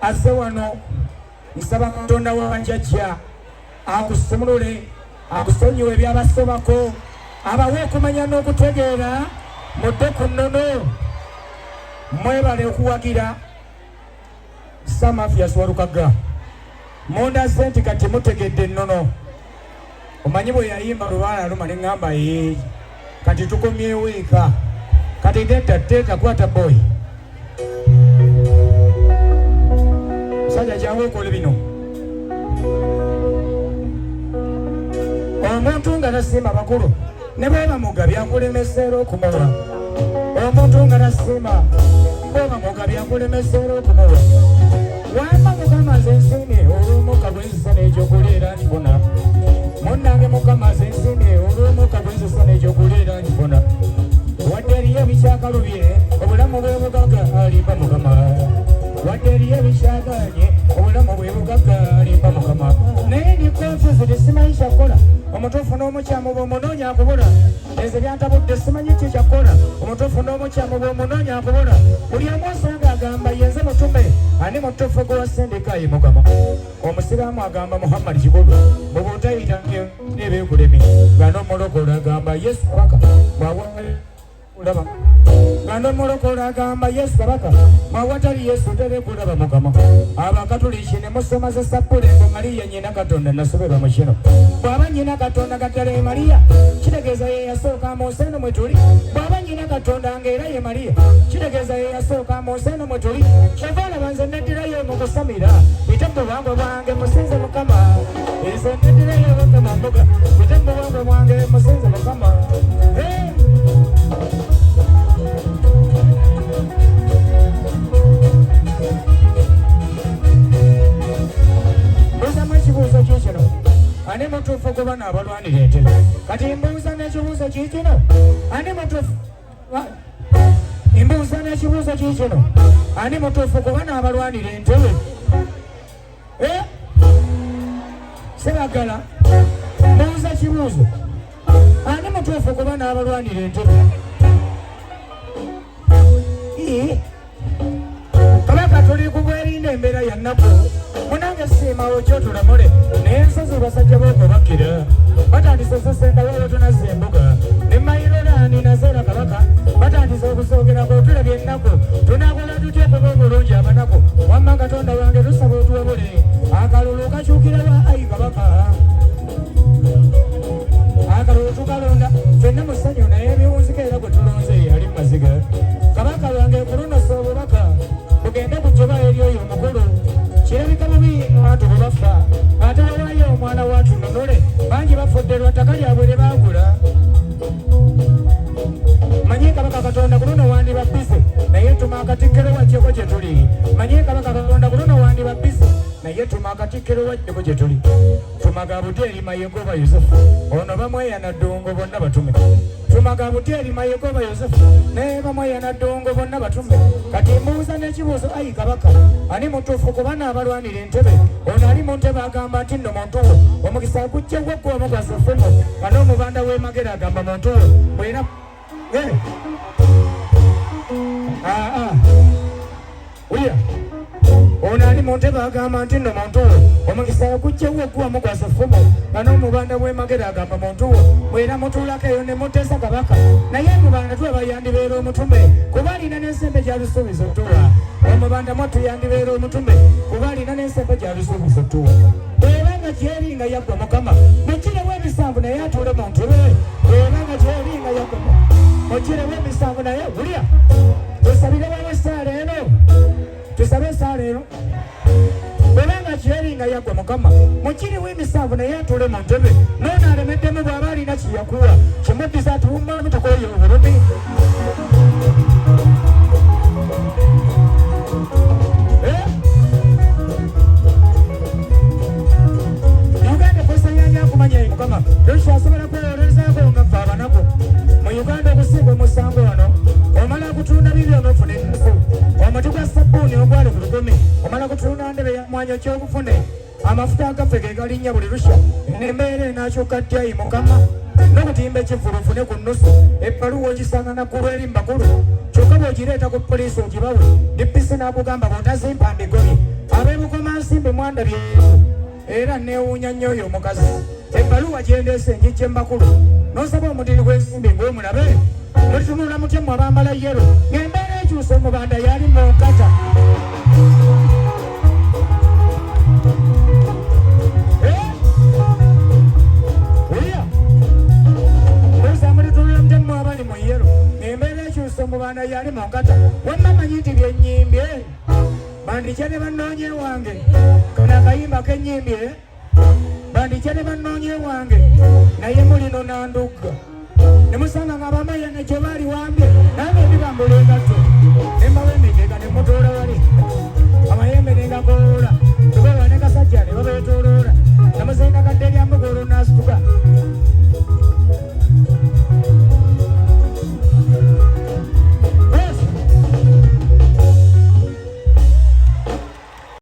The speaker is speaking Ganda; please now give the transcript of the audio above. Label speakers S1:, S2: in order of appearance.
S1: Asewano nsaba Katonda wanjajja akusumulule akusonyiwe byabasomako abawe okumanya n'okutegeera mudde ku nnono mwebale okuwagira Samafia Swarukaga mondaze nti kati mutegedde nnono omanyi bwe yayimba lubaala luma ne ŋŋamba kati tukomyewo eka kati teeta kwata boy sajja jangu okole bino omuntu nga tasiima bakulu ne bweba mugabye akulemesera okumuwa omuntu nga tasiima bweba mugabye akulemesera okumuwa wamba mukama ze nsiimye olw'omukka gwenzisa n'ekyokuleera nfuna munnange mukama ze nsiimye olw'omukka gwenzisa n'ekyokuleera nfuna wadde eriyo ebikyakalubye obulamu bw'obugaga alimba mukama wadde eriyo bikyaganye obulamu bwe bugaggalimba mukama naye ndi konfused simanyi kyakola omutuufu n'omukyamu bw'omunoonya akubula ezo byantabudde simanyi ki kyakola omutuufu n'omukyamu bw'omunoonya akubula buli omu osanga agamba yenze mutume ani mutuufu gwe wasindika ye mukama omusiraamu agamba muhammadi kigulu bwe bw'otayita n'ebyekulemi nga n'omulokole agamba yesu kabaka bw'awaulaba nga n'omulokole agamba yesu kabaka mwawatali yesu tere kulaba mukama abakatuliki ne musoma ze sappule ngo mariya nyina katonda nasoberwa mu kino bw'aba nyina katonda gatala ye mariya kitegeeza ye yasooka mu nsi eno mwe tuli bw'aba nyina katonda ng'era ye mariya kitegeeza ye yasooka mu nsi eno mwe tuli kyova olaba nze neddirayo mu kusamira bite mu buwangwa bwange musinze mukama ezo neddirayo mukama mbuga bite mu buwangwa bwange musinze mukama ekibuuzo kikino ani mutuufu gwe bano abalwanira entebe kati mbuuza n'ekibuuzo kikino ani mutuufu mbuuza n'ekibuuzo kikino ani mutuufu gwe bano abalwanira entebe sebagala mbuuza kibuuzo ani mutuufu gwe bano abalwanira entebe kabaka tuli kubwerinda embeera ya nnaku munange siimawo kyotulamule naye ensozi basajja bookubakira batandise ososenda wabo tunaze embuga ne mayirolani nazeera kabaka batandise okusoogerako otulabye ennaku tunakola tutya okuba obulungi abanaku wamma katonda wange tusaba otuwabule akalulu kakyukirawa ayi kabaka akalulu tukalonda fenna musanyu naye ebiwunzika era gwe tulonze ali mumaziga kabaka wange kulunosa obubaka bugende kujoba eri oyo omukulu kirabika bubi abantu bwe bafa ate wawaayo omwana watununule bangi bafudde lwattaka lyabwe lye baagula manye kabaka katonda kuluno wandi babbise naye tuma akatikkiro wajjeko gye tuli manye kabaka katonda kuluno wandi babbise naye tuma akatikkiro wajjeko gye tuli tumaga buteeri mayegoba yosefu ono bamweyana ddungo bonna batume tumaga buteeri mayegoba yosefu naye bamweyana ddungo bonna batume kati mbuuza n'ekibuuzo ayi kabaka ani mutuufu ku bana abalwanira entebe ono ali mu ntebe agamba nti nno muntu wo omukisa gujja gwaggwa omugasa effumu nga n'omubanda w'emagera agamba muntu wo bwera ulya ono ali mu ntebe agamba nti nno muntu wo omukisa gujja gwaggwa omugasa effumu nga n'omubanda w'emagera agamba muntu wo bwera mutuulako eyo ne muteesa kabaka naye omubanda tulaba yandibeera omutume kuba alina n'ensembe gy'alusuubiza otuwa omubanda mwattu yandibeera omutume kuba alina n'ensembe gy'alusuubiza otuwa era nga gyeri nga yaggwa mukama mukirewo emisanvu naye atuule mu ntebe era nga gyeri nga yaggwa mukirewo emisanvu naye bulya tusabire wawe esaala eno tusabe esaala eno bwebanga kyeri nga yaggwa mukama mukiriwo emisanvu naye atuule mu ntebe noono alemeddemu bw'aba alina kiyakuwa kimuddiza atuwummamu tukoye obulumi uganda kwesayanya akumanya mukama tekyasobola kwewolezaako nga ffe abanaku mu uganda okusinga omusango wano omala kutunda bibi onofuna ennusu omuti gwa sabbuuni ogwali ku lukumi omala kutunda ndebe ya mwanyo ky'obufune amafuta agaffe ge galinnya buli lusha n'embeera enakyuka ddyayi mukama n'okutimba ekivulu ofune ku nnusu ebbaluwa ogisangana ku lweri mbakulu kyokka bw'ogireeta ku poliisi ogibawe dipisi n'akugamba bw'otazimpa mbigomi ab'ebukoma nsimbi mwandabye era neewuunya nnyo oyo omukazi ebbaluwa gyendeese engijje mbakulu n'osaba omutiri gw'ensimbi ng'omulabe mulitunula mutyemu abambala yero ng'embeera ekyusa omubanda yali mu nkata ulya mbuuza mulitunula mutyemu abali mu yero ng'embeera ekyusa omubanda yali mu nkata wamma manyi nti byenyimbye bandikya ne bannoonye wange kano akayimba kenyimbye bandikya ne bannoonye wange naye mulino nandugga ne musanga nga abamayana gye baali wambye nange ndibambula engatto